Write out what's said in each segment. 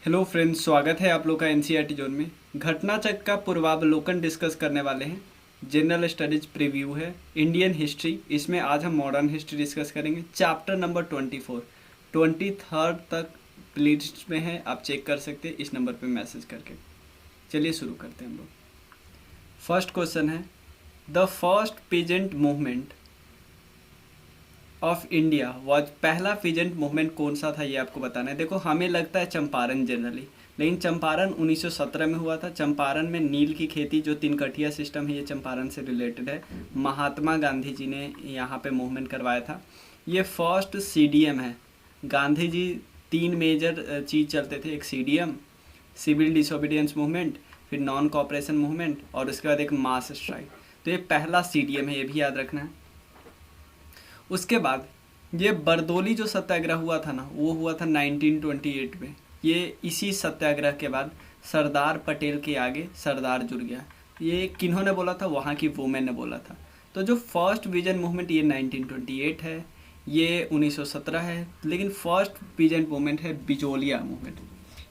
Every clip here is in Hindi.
हेलो फ्रेंड्स, स्वागत है आप लोग का एनसीईआरटी जोन में। घटना चक्र का पूर्वावलोकन डिस्कस करने वाले हैं। जनरल स्टडीज प्रीव्यू है, इंडियन हिस्ट्री। इसमें आज हम मॉडर्न हिस्ट्री डिस्कस करेंगे। चैप्टर नंबर 24 23 तक प्लेलिस्ट में है, आप चेक कर सकते हैं इस नंबर पे मैसेज करके। चलिए शुरू करते हैं हम लोग। फर्स्ट क्वेश्चन है, the first peasant movement of India was. पहला पीजेंट मूवमेंट कौन सा था ये आपको बताना है। देखो, हमें लगता है चंपारण जनरली, लेकिन चंपारण 1917 में हुआ था। चंपारण में नील की खेती, जो तीन कठिया सिस्टम है, ये चंपारण से रिलेटेड है। महात्मा गांधी जी ने यहाँ पे मूवमेंट करवाया था। ये फर्स्ट सीडीएम है। गांधी जी तीन मेजर चीज़ चलते थे, एक सीडीएम, सिविल डिसोबीडियंस मूवमेंट, फिर नॉन कॉपरेशन मूवमेंट, और उसके बाद एक मास स्ट्राइक। तो ये पहला सीडीएम है, ये भी याद रखना है। उसके बाद ये बरदोली जो सत्याग्रह हुआ था ना, वो हुआ था 1928 में। ये इसी सत्याग्रह के बाद सरदार पटेल के आगे सरदार जुड़ गया। ये किन्होंने बोला था? वहाँ की वुमेन ने बोला था। तो जो फर्स्ट विजन मूवमेंट ये 1928 है, ये 1917 है, लेकिन फर्स्ट विजन मूवमेंट है बिजोलिया मूवमेंट।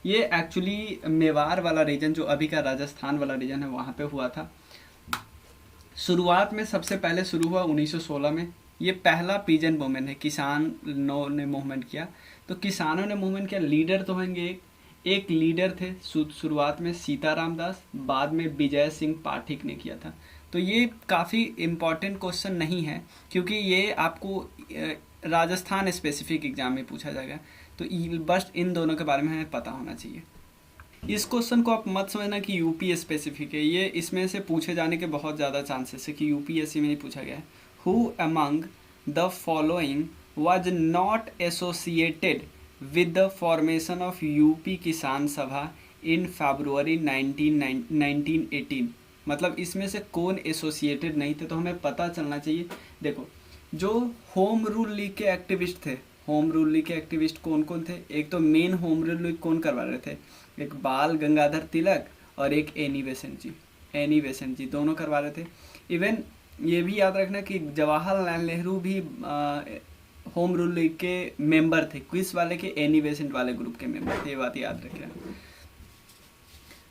ये एक्चुअली मेवाड़ वाला रीजन, जो अभी का राजस्थान वाला रीजन है, वहाँ पे हुआ था। शुरुआत में सबसे पहले शुरू हुआ 1916 में। ये पहला पीजन मूवमेंट है, किसानों ने मूवमेंट किया। तो किसानों ने मूवमेंट किया, लीडर तो होंगे एक लीडर थे शुरुआत में सीताराम दास, बाद में विजय सिंह पाठक ने किया था। तो ये काफ़ी इम्पॉर्टेंट क्वेश्चन नहीं है, क्योंकि ये आपको राजस्थान स्पेसिफिक एग्जाम में पूछा जाएगा। तो बस इन दोनों के बारे में हमें पता होना चाहिए। इस क्वेश्चन को आप मत समझना कि यूपी स्पेसिफिक है। ये इसमें से पूछे जाने के बहुत ज़्यादा चांसेस है कि यूपीएससी में ही पूछा गया है। Who among the following was not associated with the formation of UP किसान सभा in February 1918? मतलब इसमें से कौन एसोसिएटेड नहीं थे, तो हमें पता चलना चाहिए। देखो, जो होम रूल लीग के एक्टिविस्ट थे, होम रूल लीग के एक्टिविस्ट कौन कौन थे? एक तो मेन होम रूल लीग कौन करवा रहे थे? एक बाल गंगाधर तिलक और एक एनी बेसेंट जी दोनों करवा रहे थे। इवन ये भी याद रखना कि जवाहरलाल नेहरू भी होम रूल लीग के मेंबर थे, क्विस वाले के, एनी बेसेंट वाले ग्रुप के मेंबर थे। ये बात याद रखना।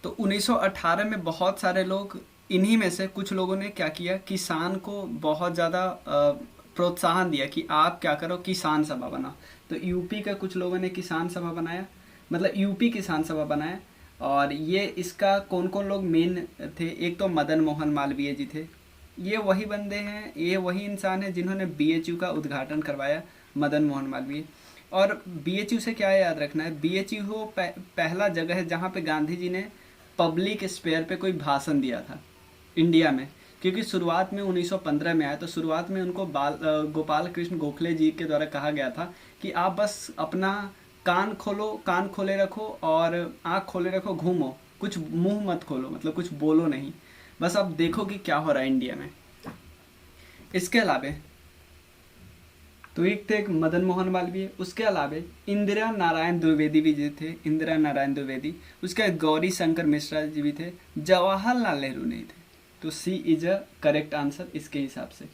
तो 1918 में बहुत सारे लोग, इन्हीं में से कुछ लोगों ने क्या किया, किसान को बहुत ज़्यादा प्रोत्साहन दिया कि आप क्या करो, किसान सभा बनाओ। तो यूपी का कुछ लोगों ने किसान सभा बनाया, मतलब यूपी किसान सभा बनाया। और ये इसका कौन कौन लोग मेन थे? एक तो मदन मोहन मालवीय जी थे। ये वही बंदे हैं, ये वही इंसान है जिन्होंने बीएचयू का उद्घाटन करवाया, मदन मोहन मालवीय। और बीएचयू से क्या याद रखना है, बीएचयू वो पहला जगह है जहाँ पे गांधी जी ने पब्लिक स्पेयर पे कोई भाषण दिया था इंडिया में। क्योंकि शुरुआत में 1915 में आया, तो शुरुआत में उनको गोपाल कृष्ण गोखले जी के द्वारा कहा गया था कि आप बस अपना कान खोले रखो और आँख खोले रखो, घूमो, कुछ मुंह मत खोलो, मतलब कुछ बोलो नहीं, बस आप देखो कि क्या हो रहा है इंडिया में। इसके अलावा तो एक मदन मोहन मालवीय, उसके अलावा इंदिरा नारायण द्विवेदी भी जी थे, इंदिरा नारायण द्विवेदी। उसके गौरी शंकर मिश्रा जी भी थे। जवाहरलाल नेहरू नहीं थे। तो सी इज अ करेक्ट आंसर इसके हिसाब से।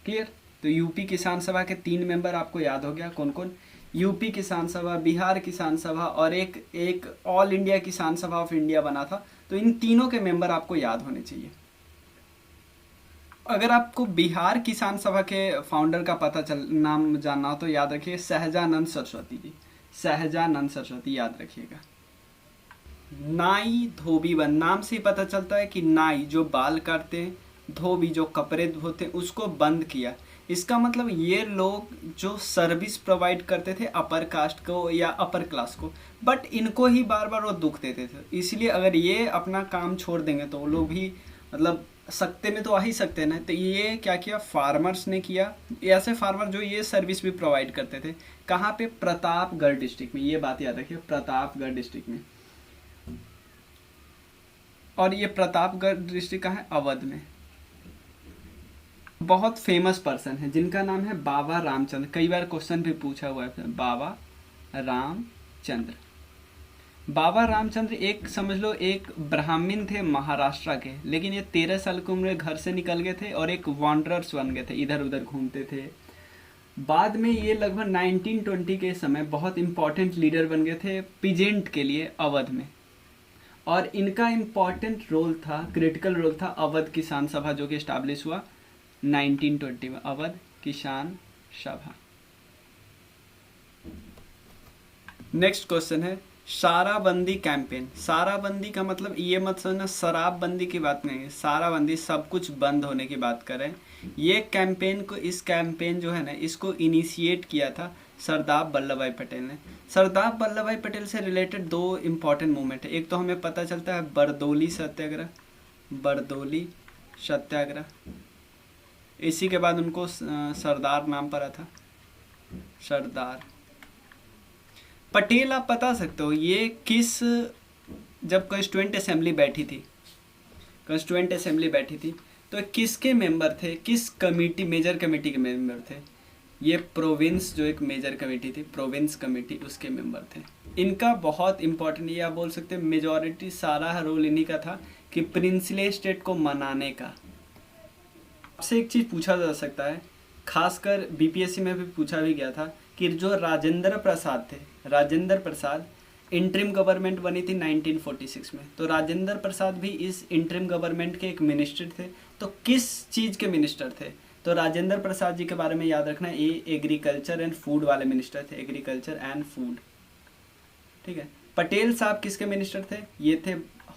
क्लियर? तो यूपी किसान सभा के 3 मेंबर आपको याद हो गया, कौन कौन? यूपी किसान सभा, बिहार किसान सभा और एक ऑल इंडिया किसान सभा ऑफ इंडिया बना था। तो इन तीनों के मेंबर आपको याद होने चाहिए। अगर आपको बिहार किसान सभा के फाउंडर का नाम जानना हो तो याद रखिए सहजानंद सरस्वती जी। सहजानंद सरस्वती याद रखिएगा। नाई धोबी बंद, नाम से ही पता चलता है कि नाई जो बाल काटते हैं, धोबी जो कपड़े धोते हैं, उसको बंद किया। इसका मतलब ये लोग जो सर्विस प्रोवाइड करते थे अपर कास्ट को या अपर क्लास को, बट इनको ही बार बार वो दुख देते थे। इसलिए अगर ये अपना काम छोड़ देंगे तो वो लोग भी मतलब सकते में तो आ ही सकते ना। तो ये क्या किया, फार्मर्स ने किया। ऐसे फार्मर जो ये सर्विस भी प्रोवाइड करते थे। कहाँ पे? प्रतापगढ़ डिस्ट्रिक्ट में। ये बात याद रखिए, प्रतापगढ़ डिस्ट्रिक्ट में। और ये प्रतापगढ़ डिस्ट्रिक्ट कहाँ है? अवध में। बहुत फेमस पर्सन है जिनका नाम है बाबा रामचंद्र। कई बार क्वेश्चन भी पूछा हुआ है, बाबा रामचंद्र। बाबा रामचंद्र एक समझ लो एक ब्राह्मण थे महाराष्ट्र के, लेकिन ये 13 साल की उम्र में घर से निकल गए थे और एक वॉन्डरर्स बन गए थे, इधर उधर घूमते थे। बाद में ये लगभग 1920 के समय बहुत इंपॉर्टेंट लीडर बन गए थे पीजेंट के लिए अवध में, और इनका इम्पॉर्टेंट रोल था, क्रिटिकल रोल था अवध किसान सभा जो कि इस्टाब्लिश हुआ 1920 में, अवध किसान सभा। नेक्स्ट क्वेश्चन है साराबंदी कैंपेन। साराबंदी का मतलब ये मत समझना शराबबंदी की बात नहीं है, साराबंदी सब कुछ बंद होने की बात करें। ये कैंपेन को, इस कैंपेन जो है ना, इसको इनिशिएट किया था सरदार वल्लभ भाई पटेल ने। सरदार वल्लभ भाई पटेल से रिलेटेड दो इम्पॉर्टेंट मूवमेंट है। एक तो हमें पता चलता है बरदौली सत्याग्रह, बरदौली सत्याग्रह, इसी के बाद उनको सरदार नाम पड़ा था, सरदार पटेल। आप बता सकते हो ये किस, जब कॉन्स्टिट्यूएंट असेंबली बैठी थी, कॉन्स्टिट्यूएंट असेंबली बैठी थी तो किसके मेंबर थे, किस कमेटी, मेजर कमेटी के मेंबर थे? ये प्रोविंस, जो एक मेजर कमेटी थी, प्रोविंस कमेटी, उसके मेंबर थे। इनका बहुत इंपॉर्टेंट, ये आप बोल सकते हैं मेजॉरिटी सारा रोल इन्हीं का था कि प्रिंसले स्टेट को मनाने का। आपसे एक चीज़ पूछा जा सकता है, खासकर बीपीएससी में भी पूछा भी गया था कि जो राजेंद्र प्रसाद थे, राजेंद्र प्रसाद, इंटरिम गवर्नमेंट बनी थी 1946 में, तो राजेंद्र प्रसाद भी इस इंटरिम गवर्नमेंट के एक मिनिस्टर थे। तो किस चीज़ के मिनिस्टर थे? तो राजेंद्र प्रसाद जी के बारे में याद रखना, ये एग्रीकल्चर एंड फूड वाले मिनिस्टर थे, एग्रीकल्चर एंड फूड, ठीक है। पटेल साहब किसके मिनिस्टर थे? ये थे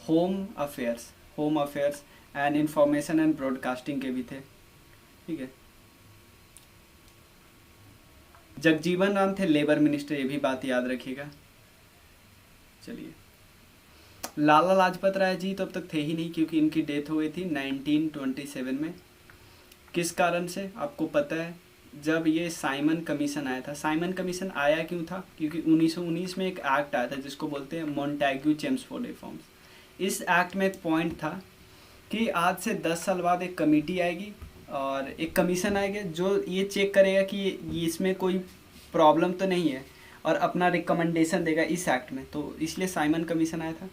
home affairs, home affairs and information and broadcasting के भी थे, ठीक है। जगजीवन राम थे लेबर मिनिस्टर, ये भी बात याद रखिएगा। चलिए, लाला लाजपत राय जी तो अब तक थे ही नहीं क्योंकि इनकी डेथ हो गई थी 1927 में। किस कारण से आपको पता है? जब ये साइमन कमीशन आया था। साइमन कमीशन आया क्यों था? क्योंकि 1919 में एक एक्ट आया था जिसको बोलते हैं मोंटेग्यू चेम्सफोर्ड रिफॉर्म्स। इस एक्ट में एक पॉइंट था कि आज से 10 साल बाद एक कमेटी आएगी और एक कमीशन आएगा जो ये चेक करेगा कि इसमें कोई प्रॉब्लम तो नहीं है और अपना रिकमेंडेशन देगा इस एक्ट में। तो इसलिए साइमन कमीशन आया था।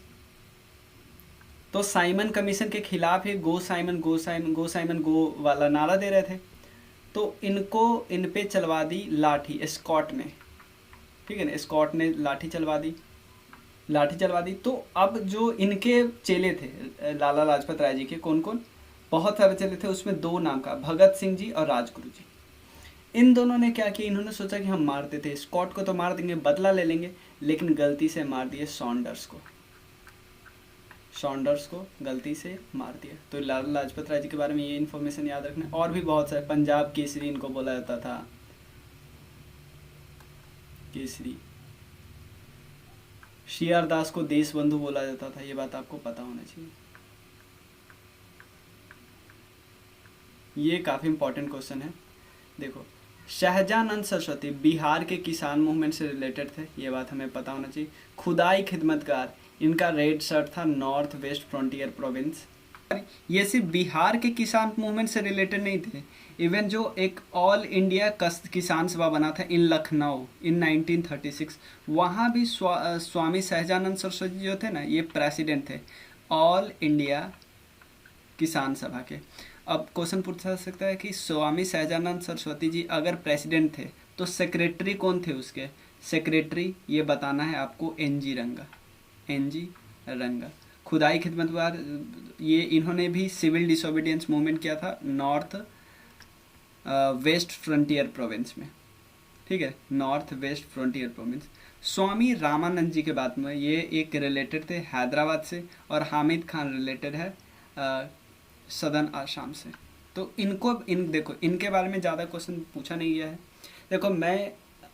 तो साइमन कमीशन के खिलाफ ही go Simon go Simon go Simon go वाला नारा दे रहे थे। तो इनको, इन पे चलवा दी लाठी स्कॉट ने, ठीक है ना, स्कॉट ने लाठी चलवा दी, लाठी चलवा दी। तो अब जो इनके चेले थे लाला लाजपत राय जी के, कौन कौन, बहुत सारे चेले थे, उसमें दो नाम का, भगत सिंह जी और राजगुरु जी। इन दोनों ने क्या किया, इन्होंने सोचा कि हम मारते थे, स्कॉट को तो मार देंगे, बदला ले लेंगे, लेकिन गलती से मार दिए सॉन्डर्स को, सॉन्डर्स को गलती से मार दिया। तो लाला लाजपत राय जी के बारे में ये इन्फॉर्मेशन याद रखना। और भी बहुत सारे, पंजाब केसरी इनको बोला जाता था, केसरी। सी.आर. दास को देश बंधु बोला जाता था, ये बात आपको पता होना चाहिए। ये काफ़ी इंपॉर्टेंट क्वेश्चन है। देखो, शहजानंद सरस्वती बिहार के किसान मूवमेंट से रिलेटेड थे, ये बात हमें पता होना चाहिए। खुदाई खिदमतगार, इनका रेड शर्ट था नॉर्थ वेस्ट फ्रंटियर प्रोविंस। ये सिर्फ बिहार के किसान मूवमेंट से रिलेटेड नहीं थे, इवन जो एक ऑल इंडिया किसान सभा बना था इन लखनऊ इन 1936, वहाँ भी स्वामी सहजानंद सरस्वती जो थे ना, ये प्रेसिडेंट थे ऑल इंडिया किसान सभा के। अब क्वेश्चन पूछा जा सकता है कि स्वामी सहजानंद सरस्वती जी अगर प्रेसिडेंट थे तो सेक्रेटरी कौन थे उसके? सेक्रेटरी ये बताना है आपको, एन.जी. रंगा, एन.जी. रंगा। खुदाई खिदमतगार, ये इन्होंने भी सिविल डिसोबीडियंस मूवमेंट किया था नॉर्थ वेस्ट फ्रंटियर प्रोविंस में, ठीक है, north west frontier province. Swami Ramanand जी के बाद में ये एक रिलेटेड थे हैदराबाद से, और हामिद खान रिलेटेड है सदर्न आसाम से। तो इनको, देखो इनके बारे में ज़्यादा क्वेश्चन पूछा नहीं गया है। देखो, मैं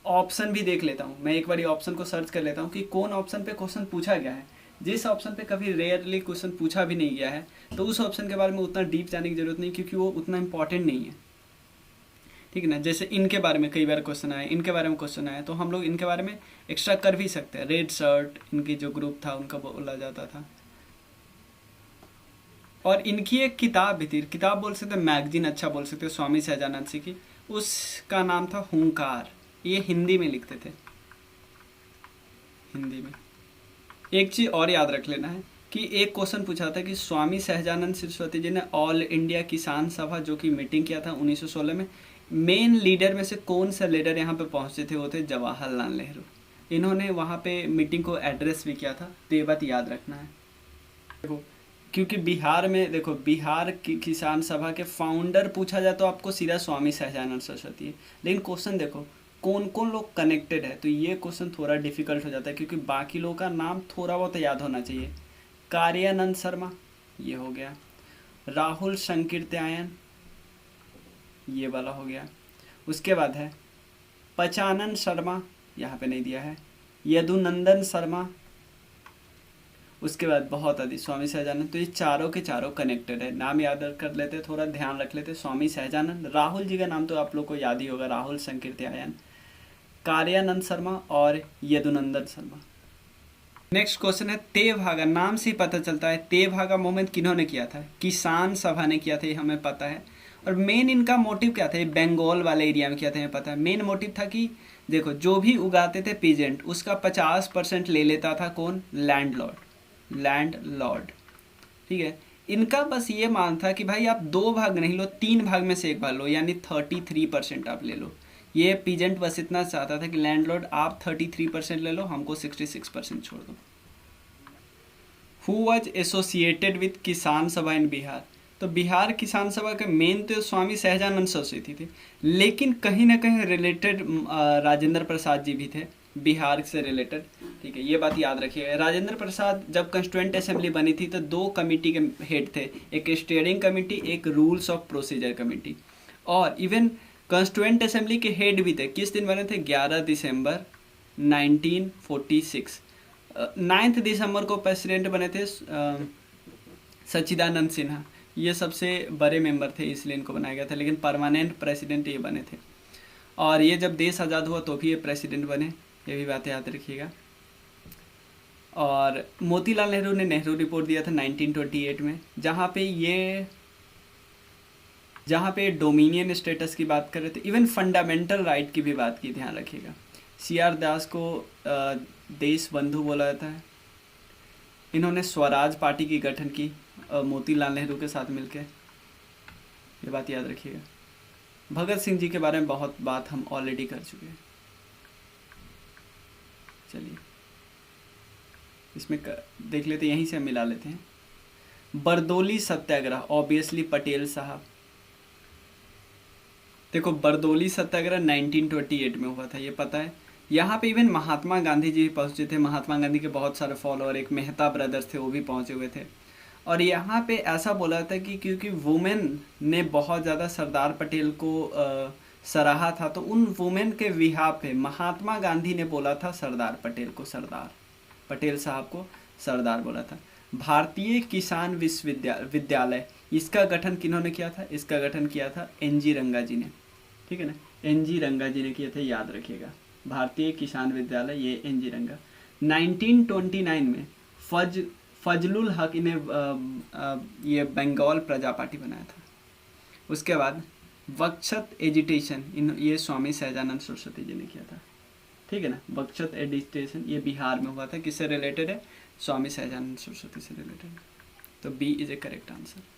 ऑप्शन भी देख लेता हूँ, मैं एक बार ऑप्शन को सर्च कर लेता हूँ कि कौन ऑप्शन पे क्वेश्चन पूछा गया है। जिस ऑप्शन पे कभी रेयरली क्वेश्चन पूछा भी नहीं गया है तो उस ऑप्शन के बारे में उतना डीप जाने की जरूरत नहीं, क्योंकि वो उतना इंपॉर्टेंट नहीं है, ठीक है ना। जैसे इनके बारे में कई बार क्वेश्चन आए, इनके बारे में क्वेश्चन आए, तो हम लोग इनके बारे में एक्स्ट्रा कर भी सकते हैं। रेड शर्ट इनकी जो ग्रुप था उनका बोला जाता था। और इनकी एक किताब भी थी, किताब बोल सकते, मैगजीन अच्छा बोल सकते हो, स्वामी सहजानंद सिंह की, उसका नाम था हुंकार। ये हिंदी में लिखते थे, हिंदी में। एक चीज़ और याद रख लेना है कि एक क्वेश्चन पूछा था कि स्वामी सहजानंद सरस्वती जी ने ऑल इंडिया किसान सभा जो कि मीटिंग किया था 1916 में, मेन लीडर में से कौन सा लीडर यहाँ पे पहुँचे थे, वो थे जवाहरलाल नेहरू। इन्होंने वहाँ पे मीटिंग को एड्रेस भी किया था, तो ये बात याद रखना है। देखो क्योंकि बिहार में, देखो बिहार की किसान सभा के फाउंडर पूछा जाए तो आपको सीधा स्वामी सहजानंद सरस्वती है, लेकिन क्वेश्चन देखो कौन कौन लोग कनेक्टेड है, तो ये क्वेश्चन थोड़ा डिफिकल्ट हो जाता है क्योंकि बाकी लोगों का नाम थोड़ा बहुत याद होना चाहिए। कार्यानंद शर्मा ये हो गया, राहुल संकीर्त्यायन ये वाला हो गया, उसके बाद है पचानन शर्मा, यहाँ पे नहीं दिया है, यदुनंदन शर्मा, उसके बाद बहुत अधिक स्वामी सहजानंद। तो ये चारों के चारों कनेक्टेड है, नाम याद कर लेते, थोड़ा ध्यान रख लेते। स्वामी सहजानंद, राहुल जी का नाम तो आप लोग को याद ही होगा, राहुल संकीर्त्यायन, कार्यानंद शर्मा और यदुनंदन शर्मा। नेक्स्ट क्वेश्चन है तेभागा, नाम से ही पता चलता है तेभागा मूवमेंट किन्होंने किया था, किसान सभा ने किया था, ये हमें पता है। और मेन इनका मोटिव क्या था, बंगाल वाले एरिया में किया था, हमें पता है। मेन मोटिव था कि देखो जो भी उगाते थे पीजेंट उसका 50% ले लेता था कौन, लैंड लॉर्ड, ठीक है। इनका बस ये मान था कि भाई आप 2 भाग नहीं लो, 3 भाग में से 1 भाग लो, यानी 33% आप ले लो। ये पीजेंट बस इतना चाहता था कि लैंडलॉर्ड आप 33% ले लो, हमको 66% छोड़ दो। हु वॉज एसोसिएटेड विथ किसान सभा इन बिहार, तो बिहार किसान सभा के मेन तो स्वामी सहजानंद सरस्वती थे, लेकिन कहीं ना कहीं रिलेटेड राजेंद्र प्रसाद जी भी थे बिहार से रिलेटेड, ठीक है। ये बात याद रखिए, राजेंद्र प्रसाद जब कंस्टिट्यूएंट असेंबली बनी थी तो 2 कमेटी के हेड थे, एक स्टीयरिंग कमेटी, एक रूल्स ऑफ प्रोसीजर कमेटी। और इवन कंस्टिट्यूएंट असेंबली के हेड भी थे। किस दिन बने थे, 11 दिसंबर 1946। 9 दिसंबर को प्रेसिडेंट बने थे सच्चिदानंद सिन्हा, ये सबसे बड़े मेंबर थे इसलिए इनको बनाया गया था, लेकिन परमानेंट प्रेसिडेंट ये बने थे। और ये जब देश आज़ाद हुआ तो भी ये प्रेसिडेंट बने, ये भी बात याद रखिएगा। और मोतीलाल नेहरू ने नेहरू रिपोर्ट दिया था 1928 में, जहाँ पे डोमिनियन स्टेटस की बात कर रहे थे, इवन फंडामेंटल राइट की भी बात की, ध्यान रखिएगा। CR दास को देश बंधु बोला जाता है। इन्होंने स्वराज पार्टी की गठन की मोतीलाल नेहरू के साथ मिलकर, ये बात याद रखिएगा। भगत सिंह जी के बारे में बहुत बात हम ऑलरेडी कर चुके हैं। चलिए इसमें देख लेते, यहीं से हम मिला लेते हैं। बरदोली सत्याग्रह, ऑब्वियसली पटेल साहब। देखो बरदोली सत्याग्रह 1928 में हुआ था, ये पता है। यहाँ पे इवन महात्मा गांधी जी पहुँचे थे, महात्मा गांधी के बहुत सारे फॉलोअर, एक मेहता ब्रदर्स थे, वो भी पहुँचे हुए थे। और यहाँ पे ऐसा बोला था कि क्योंकि वुमेन ने बहुत ज़्यादा सरदार पटेल को सराहा था, तो उन वुमेन के बिहाफ पे महात्मा गांधी ने बोला था सरदार पटेल को सरदार, पटेल साहब को सरदार बोला था। भारतीय किसान विश्वविद्यालय, इसका गठन किन्होंने किया था, इसका गठन किया था NG रंगा जी ने, ठीक है ना, NG रंगा जी ने किया था, याद रखिएगा। भारतीय किसान विद्यालय ये NG रंगा। 1929 में फजलुल हक इन्हें ये बंगाल प्रजा पार्टी बनाया था। उसके बाद वक्षत एजिटेशन, ये स्वामी सहजानंद सरस्वती जी ने किया था, ठीक है ना। वक्षत एजिटेशन ये बिहार में हुआ था, किससे रिलेटेड है, स्वामी सहजानंद सरस्वती से रिलेटेड, तो B is A correct answer.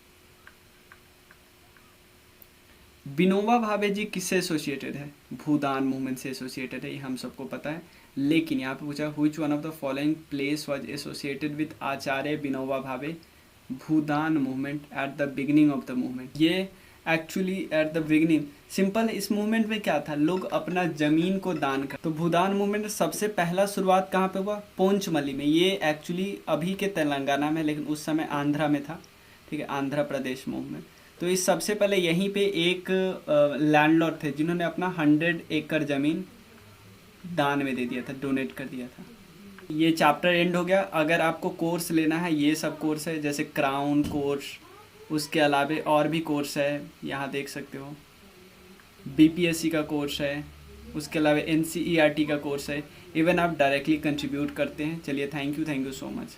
Vinoba Bhave जी किससे एसोसिएटेड है, भूदान मूवमेंट से एसोसिएटेड है, ये हम सबको पता है। लेकिन यहाँ पे पूछा which one of the following place was associated with Acharya Vinoba Bhave Bhoodan movement at the beginning of the movement. ये actually at the beginning simple, इस मूवमेंट में क्या था, लोग अपना ज़मीन को दान कर, तो भूदान मूवमेंट सबसे पहला शुरुआत कहाँ पे हुआ, पोंचमली में। ये एक्चुअली अभी के तेलंगाना में, लेकिन उस समय आंध्रा में था, ठीक है, आंध्र प्रदेश मूवमेंट। तो इस सबसे पहले यहीं पे एक लैंडलॉर्ड थे जिन्होंने अपना 100 एकड़ ज़मीन दान में दे दिया था, डोनेट कर दिया था। ये चैप्टर एंड हो गया। अगर आपको कोर्स लेना है, ये सब कोर्स है, जैसे क्राउन कोर्स, उसके अलावा और भी कोर्स है, यहाँ देख सकते हो, BPSC का कोर्स है, उसके अलावा NCERT का कोर्स है, इवन आप डायरेक्टली कंट्रीब्यूट करते हैं। चलिए थैंक यू सो मच।